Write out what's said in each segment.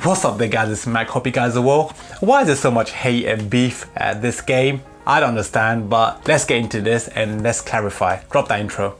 What's up there guys, it's Mac, hope you guys are well. Why is there so much hate and beef at this game? I don't understand, but let's get into this and let's clarify. Drop that intro.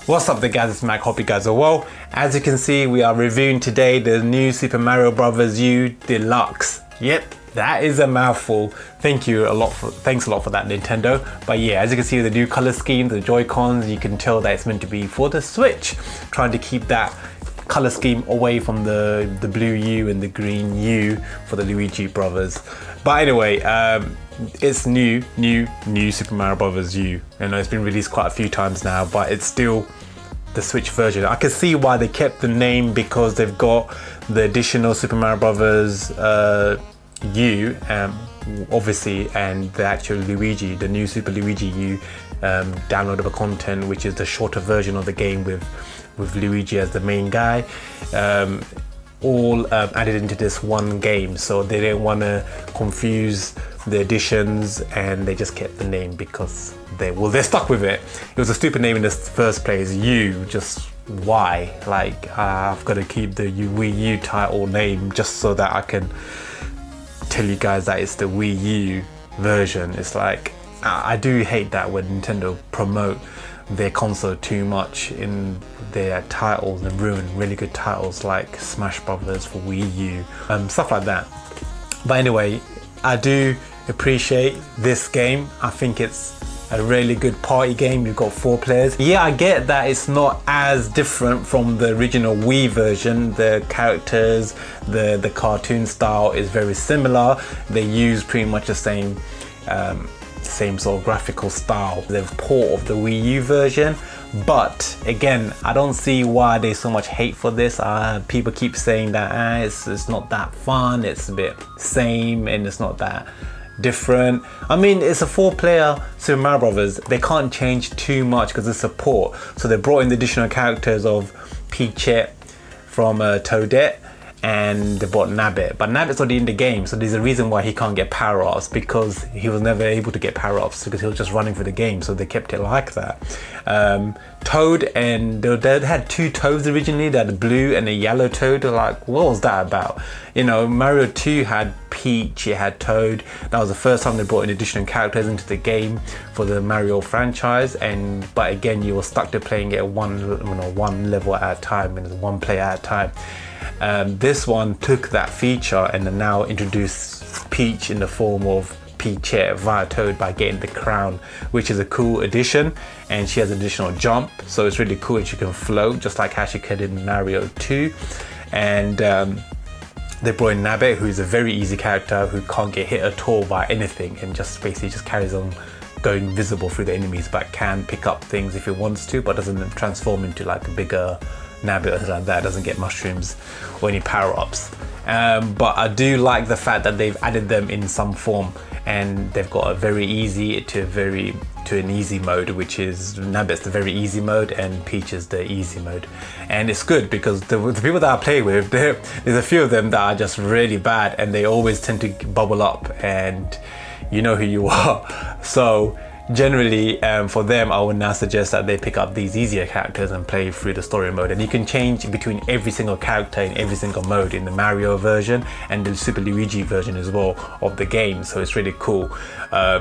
What's up there guys, it's Mac, hope you guys are well. As you can see, we are reviewing today the new Super Mario Bros. U Deluxe. Yep, that is a mouthful. Thanks a lot for that, Nintendo. But yeah, as you can see, the new color scheme, the Joy-Cons, you can tell that it's meant to be for the Switch. Trying to keep that color scheme away from the blue U and the green U for the Luigi brothers. But anyway, it's new Super Mario Bros. U. I know it's been released quite a few times now, but it's still the Switch version. I can see why they kept the name, because they've got the additional Super Mario Bros. U, obviously, and the actual Luigi, the new Super Luigi U downloadable content, which is the shorter version of the game with Luigi as the main guy. All added into this one game, so they didn't want to confuse the editions, and they just kept the name because they're stuck with it. It was a stupid name in the first place. U, just why? Like, I've got to keep the Wii U title name just so that I can tell you guys that it's the Wii U version. It's like, I do hate that when Nintendo promote their console too much in their titles and ruin really good titles like Smash Brothers for Wii U, stuff like that. But anyway, I do appreciate this game. I think it's a really good party game. You've got 4 players. Yeah, I get that it's not as different from the original Wii version. The characters, the cartoon style is very similar. They use pretty much the same sort of graphical style. The port of the Wii U version, but again, I don't see why there's so much hate for this. People keep saying that it's not that fun, it's a bit same, and it's not that different. I mean, it's a 4-player Super Mario Brothers. They can't change too much because it's a port. So they brought in the additional characters of Peachette from Toadette, and they brought Nabbit, but Nabbit's already in the game, so there's a reason why he can't get power-ups, because he was never able to get power-ups because he was just running through the game, so they kept it like that. Toad, and they had 2 Toads originally. They had a blue and a yellow Toad. They're like, what was that about? You know, Mario 2 had Peach, it had Toad. That was the first time they brought in additional characters into the game for the Mario franchise, but again, you were stuck to playing it one level at a time and 1 player at a time. This one took that feature and then now introduced Peach in the form of Peachette via Toad by getting the crown, which is a cool addition, and she has an additional jump, so it's really cool, and she can float just like how she could in Mario 2. And they brought in Nabbit, who's a very easy character who can't get hit at all by anything and just basically just carries on going invisible through the enemies, but can pick up things if it wants to, but doesn't transform into like a bigger Nabbit or something like that. Doesn't get mushrooms or any power-ups. But I do like the fact that they've added them in some form, and they've got a very easy to an easy mode, which is Nabbit's the very easy mode and Peach is the easy mode. And it's good because the people that I play with, there's a few of them that are just really bad, and they always tend to bubble up, and you know who you are. So generally, for them, I would now suggest that they pick up these easier characters and play through the story mode. And you can change between every single character in every single mode in the Mario version and the Super Luigi version as well of the game. So it's really cool.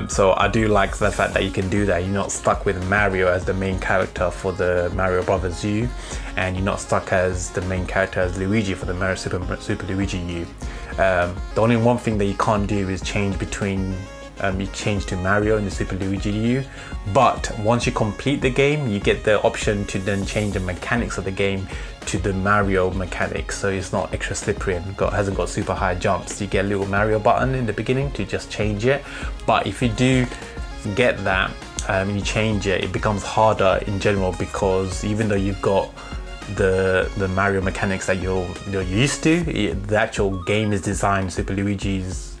So I do like the fact that you can do that. You're not stuck with Mario as the main character for the Mario Bros. U, and you're not stuck as the main character as Luigi for the Super Luigi U. The only one thing that you can't do is change between you change to Mario in the Super Luigi U, but once you complete the game, you get the option to then change the mechanics of the game to the Mario mechanics, so it's not extra slippery and hasn't got super high jumps. You get a little Mario button in the beginning to just change it, but if you do get that, you change it, it becomes harder in general, because even though you've got the Mario mechanics that you're used to, the actual game is designed, Super Luigi's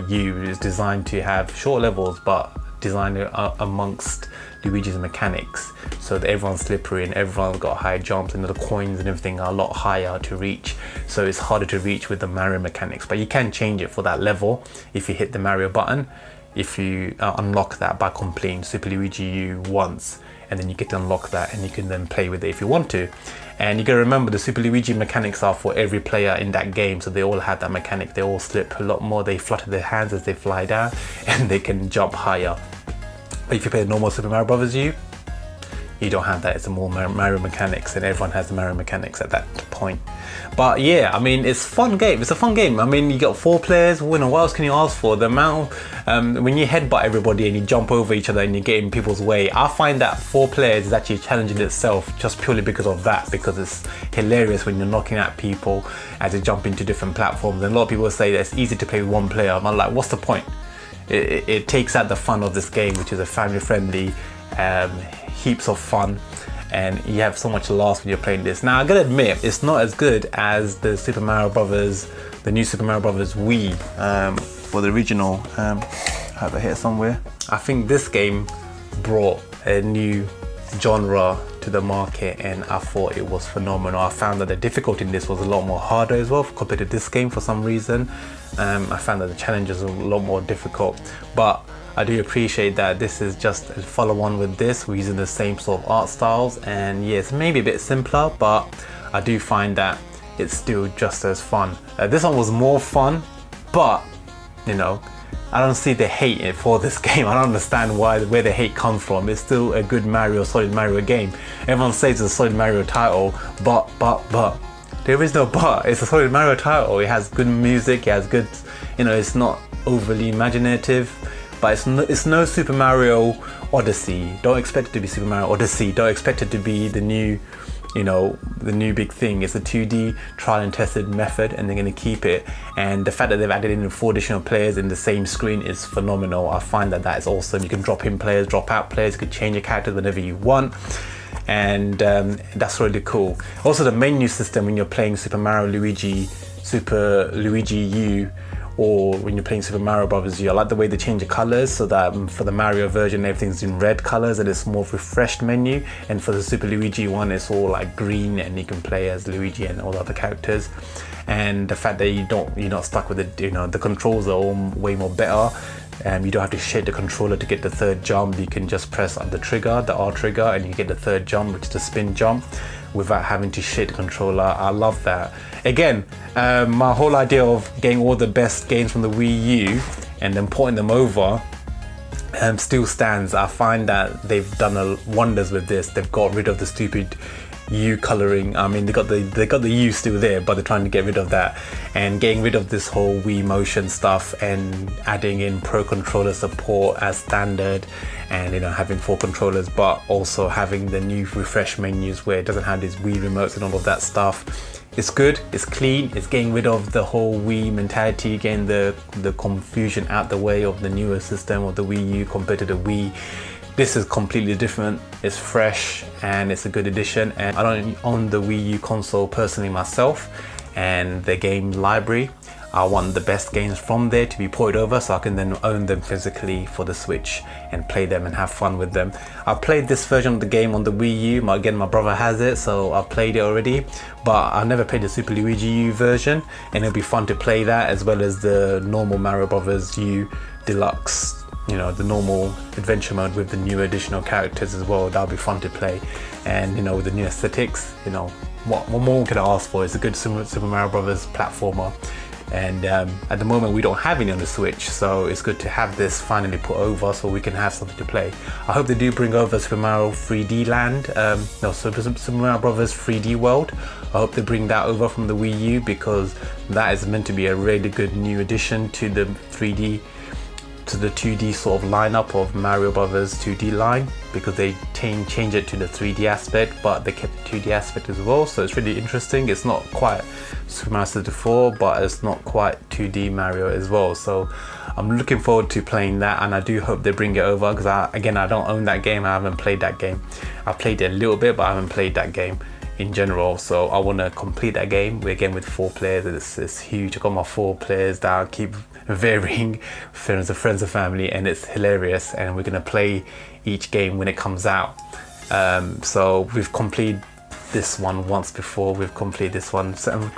U is designed to have short levels, but designed amongst Luigi's mechanics, so that everyone's slippery and everyone's got high jumps and the coins and everything are a lot higher to reach, so it's harder to reach with the Mario mechanics. But you can change it for that level if you hit the Mario button, if you unlock that by completing Super Luigi U once, and then you get to unlock that and you can then play with it if you want to. And you gotta remember the Super Luigi mechanics are for every player in that game, so they all have that mechanic. They all slip a lot more, they flutter their hands as they fly down, and they can jump higher. But if you play the normal Super Mario Bros. U, you don't have that. It's a more Mario mechanics, and everyone has the Mario mechanics at that point. But yeah, I mean, it's a fun game. It's a fun game. I mean, you got 4 players. You know, what else can you ask for? The amount, when you headbutt everybody and you jump over each other and you get in people's way, I find that 4 players is actually challenging itself just purely because of that, because it's hilarious when you're knocking at people as you jump into different platforms. And a lot of people say that it's easy to play with 1 player. I'm like, what's the point? It takes out the fun of this game, which is a family-friendly, heaps of fun, and you have so much laughs when you're playing this. Now I gotta admit, it's not as good as the Super Mario Brothers, the new Super Mario Brothers Wii, for the original. I have it here somewhere. I think this game brought a new genre to the market, and I thought it was phenomenal. I found that the difficulty in this was a lot more harder as well compared to this game for some reason. I found that the challenges were a lot more difficult, but I do appreciate that this is just a follow-on with this. We're using the same sort of art styles, and yes, maybe a bit simpler, but I do find that it's still just as fun. This one was more fun, but you know, I don't see the hate for this game. I don't understand where the hate comes from. It's still a good Mario, solid Mario game. Everyone says it's a solid Mario title, but. There is no but. It's a solid Mario title. It has good music, it has good, you know, it's not overly imaginative, but it's no Super Mario Odyssey. Don't expect it to be Super Mario Odyssey. Don't expect it to be the new, you know, the new big thing. It's a 2D trial and tested method, and they're going to keep it. And the fact that they've added in 4 additional players in the same screen is phenomenal. I find that is awesome. You can drop in players, drop out players. You can change your characters whenever you want, and that's really cool. Also, the menu system when you're playing Super Luigi U, or when you're playing Super Mario Bros. U, I like the way they change the colors, so that for the Mario version everything's in red colors and it's more refreshed menu, and for the Super Luigi one it's all like green and you can play as Luigi and all the other characters. And the fact that you're not stuck with it, you know, the controls are all way more better. You don't have to shake the controller to get the 3rd jump. You can just press the trigger, the R trigger, and you get the 3rd jump, which is the spin jump, without having to shake the controller. I love that. Again, my whole idea of getting all the best games from the Wii U and then porting them over still stands. I find that they've done wonders with this. They've got rid of the stupid U coloring. I mean, they got the U still there, but they're trying to get rid of that, and getting rid of this whole Wii motion stuff and adding in Pro Controller support as standard, and you know, having 4 controllers, but also having the new refresh menus where it doesn't have these Wii remotes and all of that stuff. It's good, it's clean, it's getting rid of the whole Wii mentality, getting the confusion out the way of the newer system of the Wii U compared to the Wii. This is completely different, it's fresh, and it's a good addition. And I don't own the Wii U console personally myself, and the game library, I want the best games from there to be ported over so I can then own them physically for the Switch and play them and have fun with them. I played this version of the game on the Wii U. Again, my brother has it, so I played it already, but I've never played the Super Luigi U version, and it'll be fun to play that as well as the normal Mario Brothers U Deluxe, you know, the normal adventure mode with the new additional characters as well. That'll be fun to play, and you know, with the new aesthetics, you know, what more can I ask for? It's a good Super Mario Brothers platformer. And at the moment we don't have any on the Switch, so it's good to have this finally put over so we can have something to play. I hope they do bring over Super Mario 3D Land, Super Mario Brothers 3D World. I hope they bring that over from the Wii U, because that is meant to be a really good new addition to the 2D sort of lineup of Mario Brothers 2D line, because they change it to the 3D aspect, but they kept the 2D aspect as well. So it's really interesting. It's not quite Super Mario 64, but it's not quite 2D Mario as well. So I'm looking forward to playing that, and I do hope they bring it over, because I don't own that game. I haven't played that game. I've played it a little bit, but I haven't played that game in general, so I want to complete that game. We're again with 4 players. It's huge. I've got my 4 players that I keep varying friends and family, and it's hilarious. And we're gonna play each game when it comes out. So we've completed this one once before, we've completed this one several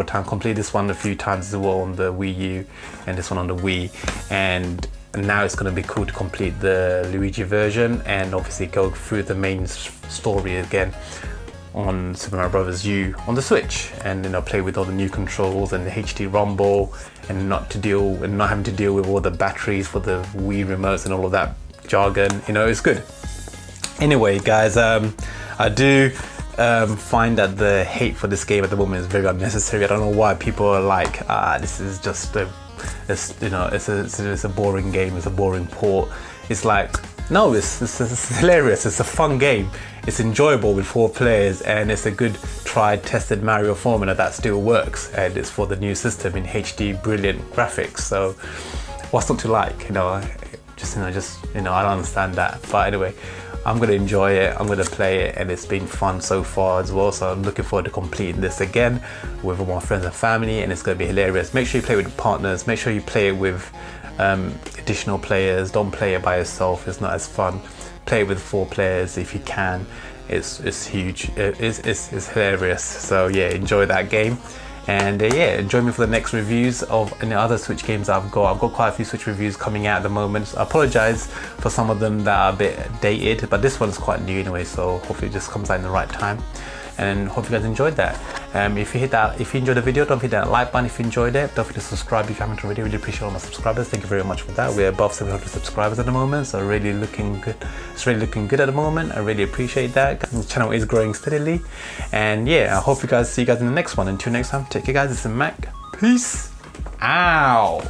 times, completed this one a few times as well on the Wii U and this one on the Wii, and now it's going to be cool to complete the Luigi version and obviously go through the main story again on Super Mario Bros. U on the Switch, and play with all the new controls and the HD rumble, and not having to deal with all the batteries for the Wii remotes and all of that jargon. It's good. Anyway, guys, I do find that the hate for this game at the moment is very unnecessary. I don't know why people are like, this is just it's a boring game, it's a boring port. It's like, no, it's hilarious, it's a fun game, it's enjoyable with 4 players, and it's a good tried tested Mario formula that still works, and it's for the new system in HD brilliant graphics. So what's not to like? I don't understand that. But anyway, I'm gonna enjoy it, I'm gonna play it, and it's been fun so far as well. So I'm looking forward to completing this again with all my friends and family, and it's gonna be hilarious. Make sure you play with partners, make sure you play it with additional players. Don't play it by yourself, it's not as fun. Play it with 4 players if you can. It's huge, it's hilarious. So yeah, enjoy that game. And yeah, join me for the next reviews of any other Switch games I've got. I've got quite a few Switch reviews coming out at the moment. So I apologize for some of them that are a bit dated, but this one's quite new anyway, so hopefully it just comes out in the right time. And hope you guys enjoyed that. If you enjoyed the video, don't forget that like button if you enjoyed it. Don't forget to subscribe if you haven't already. Really appreciate all my subscribers. Thank you very much for that. We're above 700 subscribers at the moment, so really looking good. It's really looking good at the moment. I really appreciate that. The channel is growing steadily. And yeah, I hope see you guys in the next one. Until next time, take care guys. This is Mac. Peace out.